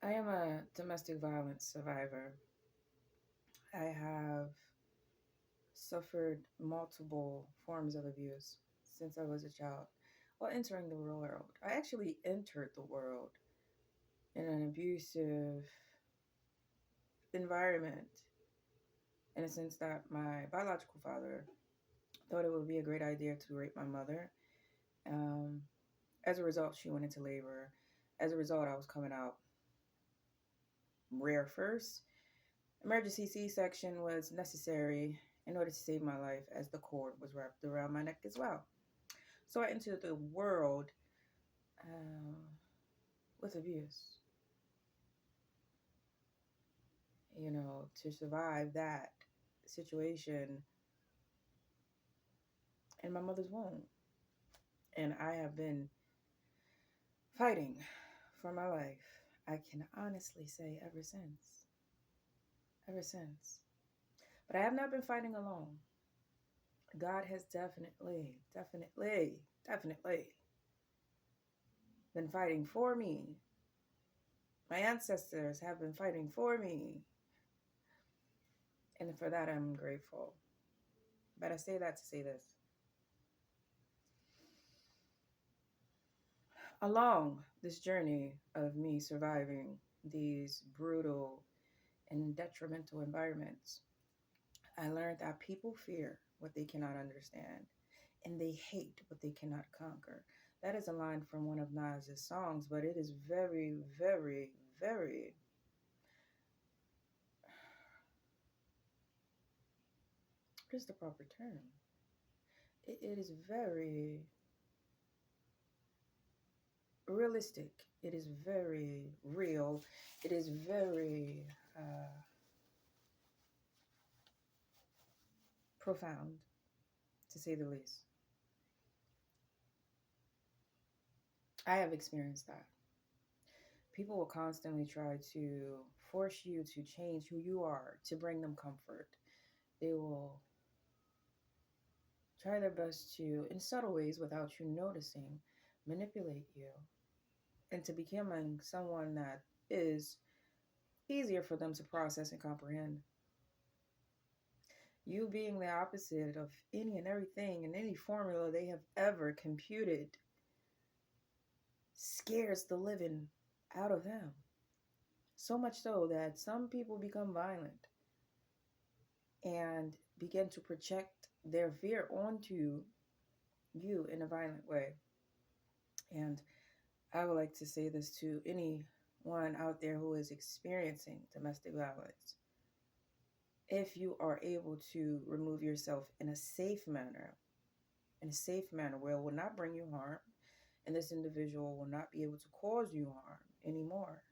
I am a domestic violence survivor. I have suffered multiple forms of abuse since I was a child. While entering the world, I actually entered the world in an abusive environment in a sense that my biological father thought it would be a great idea to rape my mother. Um, as a result, she went into labor. As a result, I was coming out rare first. Emergency C-section was necessary in order to save my life as the cord was wrapped around my neck as well. So I entered the world um, with abuse, to survive that situation in my mother's womb. And I have been fighting for my life. I can honestly say ever since. Ever since. But I have not been fighting alone. God has definitely been fighting for me. My ancestors have been fighting for me. And for that, I'm grateful. But I say that to say this. Along this journey of me surviving these brutal and detrimental environments, I learned that people fear what they cannot understand and they hate what they cannot conquer. That is a line from one of Nas's songs, but it is very, very, very, what is the proper term? It is very realistic. It is very real. It is very profound, to say the least. I have experienced that. People will constantly try to force you to change who you are to bring them comfort. They will try their best to, in subtle ways without you noticing, manipulate you into becoming someone that is easier for them to process and comprehend. You being the opposite of any and everything and any formula they have ever computed scares the living out of them. So much so that some people become violent and begin to project their fear onto you in a violent way. And I would like to say this to anyone out there who is experiencing domestic violence. If you are able to remove yourself in a safe manner where it will not bring you harm, and this individual will not be able to cause you harm anymore.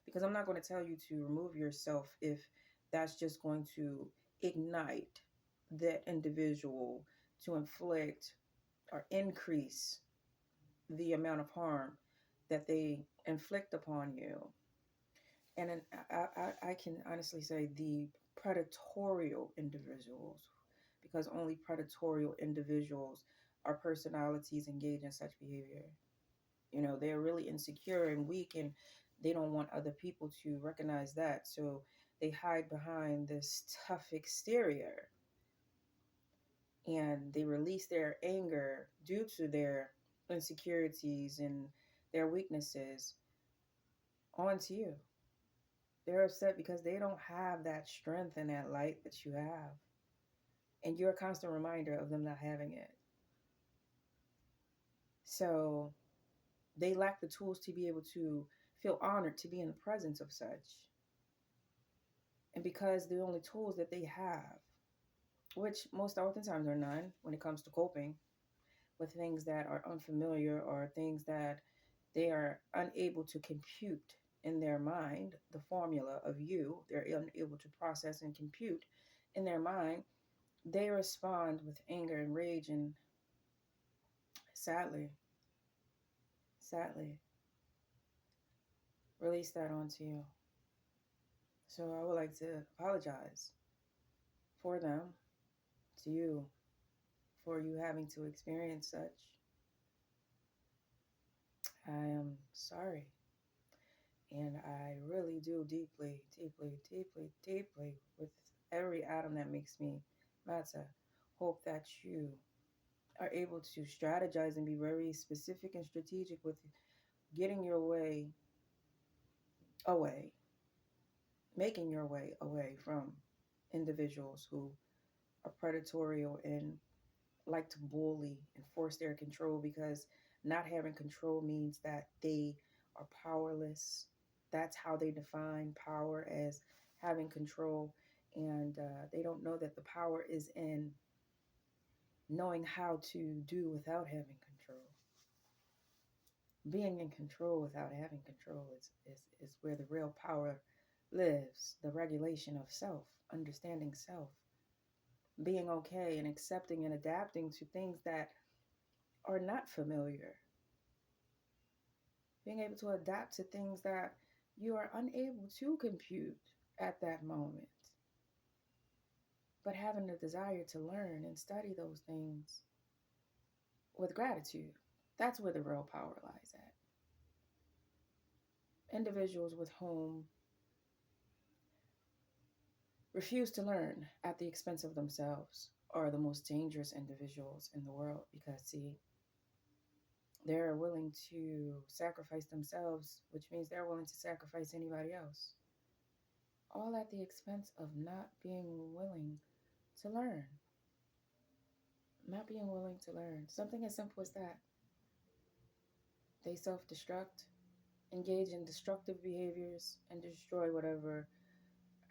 Because I'm not going to tell you to remove yourself if that's just going to ignite that individual to inflict or increase the amount of harm that they inflict upon you. And then I can honestly say the predatorial individuals, because only predatorial individuals are personalities engaged in such behavior. They're really insecure and weak, and they don't want other people to recognize that. So they hide behind this tough exterior and they release their anger due to their insecurities and their weaknesses onto you. They're upset because they don't have that strength and that light that you have. And you're a constant reminder of them not having it. So they lack the tools to be able to feel honored to be in the presence of such. And because the only tools that they have, which most oftentimes are none when it comes to coping with things that are unfamiliar or things that they are unable to compute in their mind, the formula of you, they're unable to process and compute in their mind, they respond with anger and rage and sadly, sadly, release that onto you. So I would like to apologize for them, to you, for you having to experience such. I am sorry. And I really do deeply, deeply, deeply, deeply, with every atom that makes me matter, hope that you are able to strategize and be very specific and strategic with getting your way away, making your way away from individuals who are predatory and like to bully and force their control, because not having control means that they are powerless. That's how they define power, as having control. And they don't know that the power is in knowing how to do without having control. Being in control without having control is where the real power lives. The regulation of self, understanding self, being okay and accepting and adapting to things that are not familiar, being able to adapt to things that you are unable to compute at that moment, but having the desire to learn and study those things with gratitude. That's where the real power lies at. Individuals with whom refuse to learn at the expense of themselves are the most dangerous individuals in the world, because, see, they're willing to sacrifice themselves, which means they're willing to sacrifice anybody else, all at the expense of not being willing to learn. Not being willing to learn. Something as simple as that. They self destruct, engage in destructive behaviors, and destroy whatever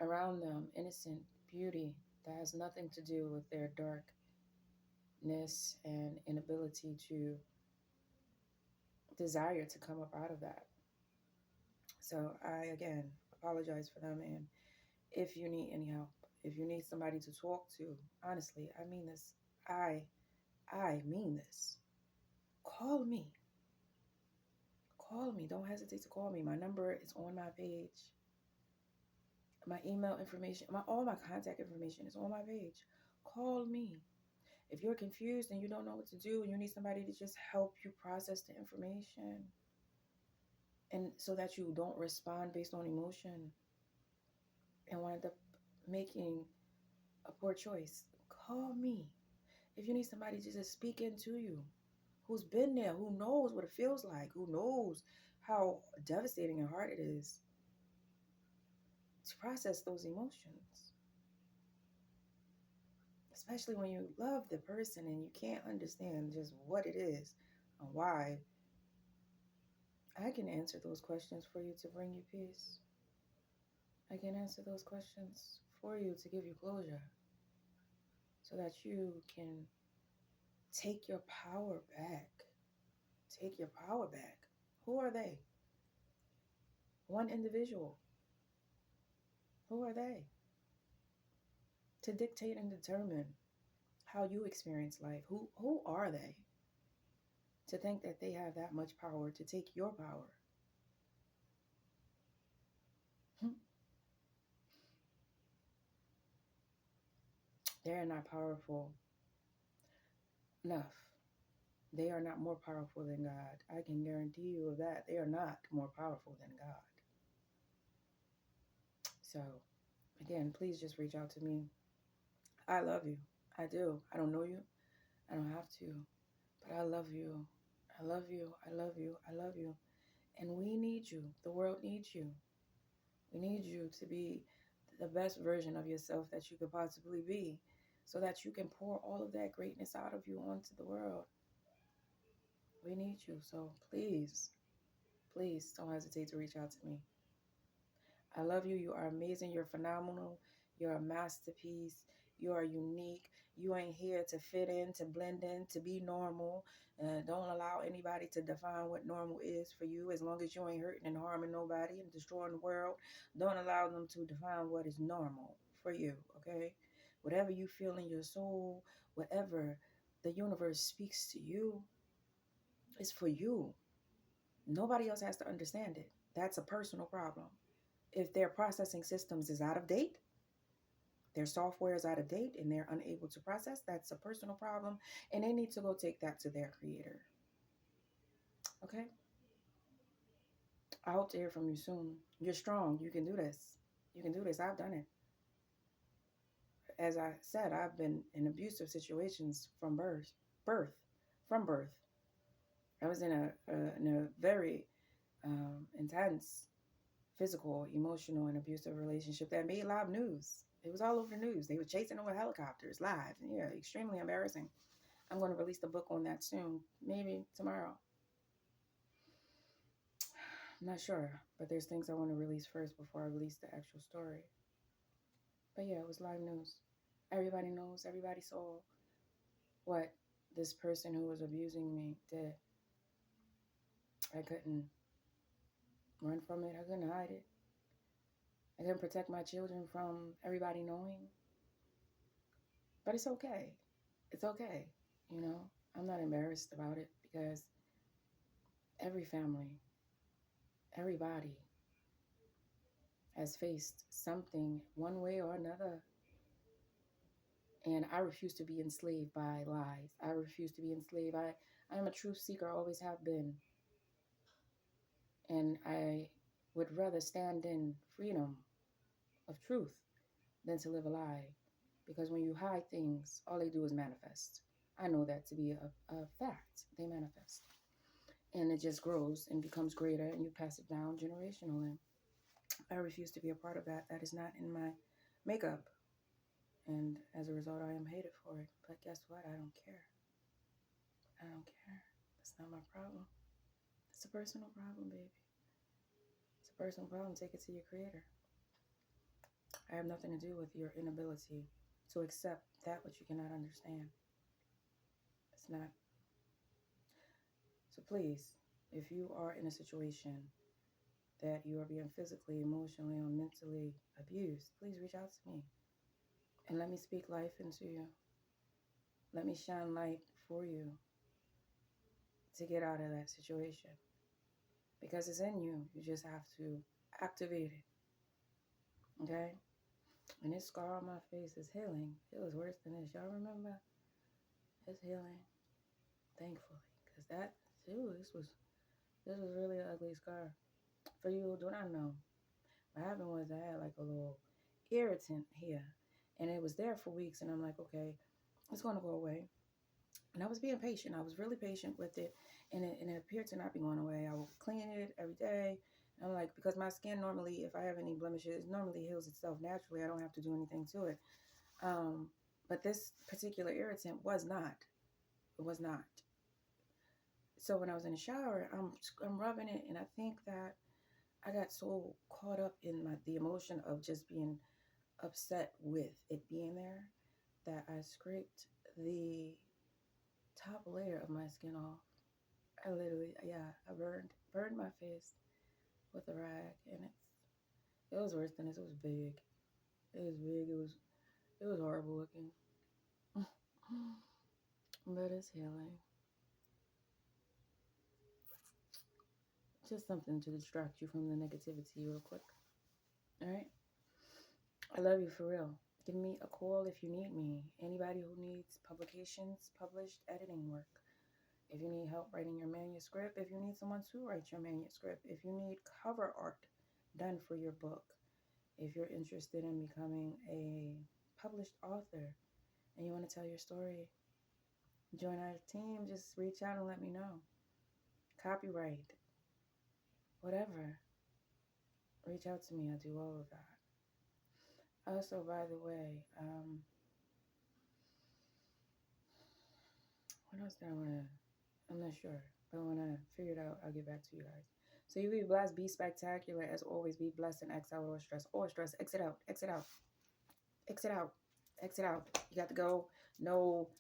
around them, innocent beauty that has nothing to do with their darkness and inability to desire to come up out of that. So I, again, apologize for them. And if you need any help, if you need somebody to talk to, honestly, I mean this. I, I mean this. Call me. Call me. Don't hesitate to call me. My number is on my page. My email information, all my contact information is on my page. Call me. If you're confused and you don't know what to do and you need somebody to just help you process the information, and so that you don't respond based on emotion and wind up making a poor choice, call me. If you need somebody to just speak into you, who's been there, who knows what it feels like, who knows how devastating and hard it is to process those emotions, especially when you love the person and you can't understand just what it is and why. I can answer those questions for you to bring you peace. I can answer those questions for you to give you closure, so that you can take your power back. Take your power back. Who are they? One individual. Who are they? To dictate and determine how you experience life. Who are they? To think that they have that much power to take your power. They're not powerful enough. They are not more powerful than God. I can guarantee you of that. They are not more powerful than God. So, again, please just reach out to me. I love you. I do. I don't know you. I don't have to. But I love you. I love you. I love you. I love you. And we need you. The world needs you. We need you to be the best version of yourself that you could possibly be, so that you can pour all of that greatness out of you onto the world. We need you. So please, please don't hesitate to reach out to me. I love you. You are amazing. You're phenomenal. You're a masterpiece. You are unique. You ain't here to fit in, to blend in, to be normal. Don't allow anybody to define what normal is for you. As long as you ain't hurting and harming nobody and destroying the world, don't allow them to define what is normal for you, okay? Whatever you feel in your soul, whatever the universe speaks to you, is for you. Nobody else has to understand it. That's a personal problem. If their processing systems is out of date, their software is out of date and they're unable to process, that's a personal problem, and they need to go take that to their creator. Okay? I hope to hear from you soon. You're strong. You can do this. You can do this. I've done it. As I said, I've been in abusive situations from birth. Birth. From birth. I was in a very intense physical, emotional, and abusive relationship that made live news. It was all over the news. They were chasing them with helicopters live. Yeah, extremely embarrassing. I'm going to release the book on that soon, maybe tomorrow. I'm not sure, but there's things I want to release first before I release the actual story. But yeah, it was live news. Everybody knows, everybody saw what this person who was abusing me did. I couldn't run from it, I couldn't hide it. I couldn't protect my children from everybody knowing. But it's okay. It's okay. You know, I'm not embarrassed about it because every family, everybody has faced something one way or another. And I refuse to be enslaved by lies. I refuse to be enslaved. I am a truth seeker, always have been. And I would rather stand in freedom of truth than to live a lie. Because when you hide things, all they do is manifest. I know that to be a fact. They manifest. And it just grows and becomes greater, and you pass it down generationally. I refuse to be a part of that. That is not in my makeup. And as a result, I am hated for it. But guess what? I don't care. I don't care. That's not my problem. It's a personal problem, baby. It's a personal problem. Take it to your creator. I have nothing to do with your inability to accept that which you cannot understand. It's not. So please, if you are in a situation that you are being physically, emotionally, or mentally abused, please reach out to me and let me speak life into you. Let me shine light for you to get out of that situation. Because it's in you. You just have to activate it. Okay? And this scar on my face is healing. It was worse than this. Y'all remember? It's healing. Thankfully. Because this was really an ugly scar. For you who do not know, what happened was I had like a little irritant here. And it was there for weeks. And I'm like, okay, it's going to go away. And I was being patient. I was really patient with it. And it appeared to not be going away. I would clean it every day. And I'm like, because my skin normally, if I have any blemishes, it normally heals itself naturally. I don't have to do anything to it. But this particular irritant was not. It was not. So when I was in the shower, I'm rubbing it. And I think that I got so caught up in the emotion of just being upset with it being there that I scraped the top layer of my skin off. I literally, yeah, I burned my face with a rag, and it was worse than this. It was big. It was big. It was horrible looking. But it's healing. Just something to distract you from the negativity real quick. All right. I love you for real. Give me a call if you need me. Anybody who needs publications, published editing work. If you need help writing your manuscript, if you need someone to write your manuscript, if you need cover art done for your book, if you're interested in becoming a published author and you want to tell your story, join our team, just reach out and let me know. Copyright, whatever. Reach out to me. I do all of that. Also, by the way, what else did I want to? I'm not sure, but when I figure it out, I'll get back to you guys. So you be blessed, be spectacular. As always, be blessed and X out all stress. All stress, exit out, exit out, exit out, exit out. You got to go. No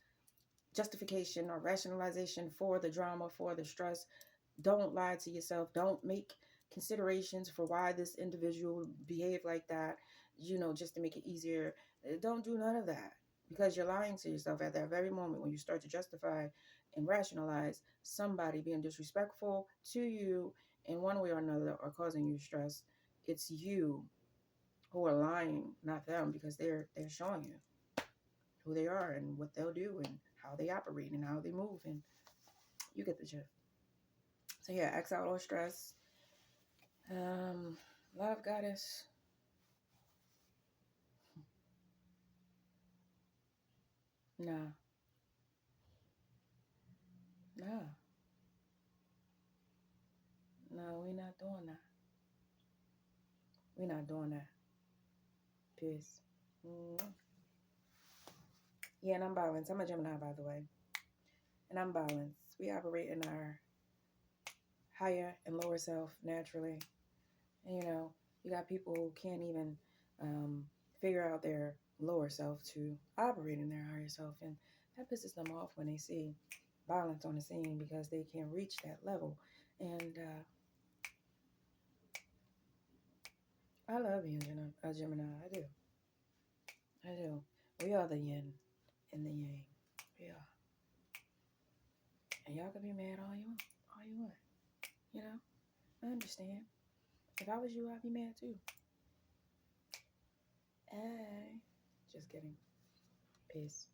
justification or rationalization for the drama, for the stress. Don't lie to yourself. Don't make considerations for why this individual behaved like that, just to make it easier. Don't do none of that, because you're lying to yourself at that very moment when you start to justify and rationalize somebody being disrespectful to you in one way or another or causing you stress. It's you who are lying, not them, because they're showing you who they are and what they'll do and how they operate and how they move, and you get the gist. So yeah, X out all stress. Love goddess. Nah, nah, no, we not doing that. We not doing that. Peace. Mwah. Yeah, and I'm balanced. I'm a Gemini, by the way, and I'm balanced. We operate in our higher and lower self naturally. And, you got people who can't even figure out their lower self to operate in their higher self, and that pisses them off when they see violence on the scene because they can't reach that level. And I love being a Gemini. I do. I do. We are the yin and the yang. We are. And y'all can be mad all you want. All you want. You know? I understand. If I was you, I'd be mad too. Hey. Just kidding. Peace.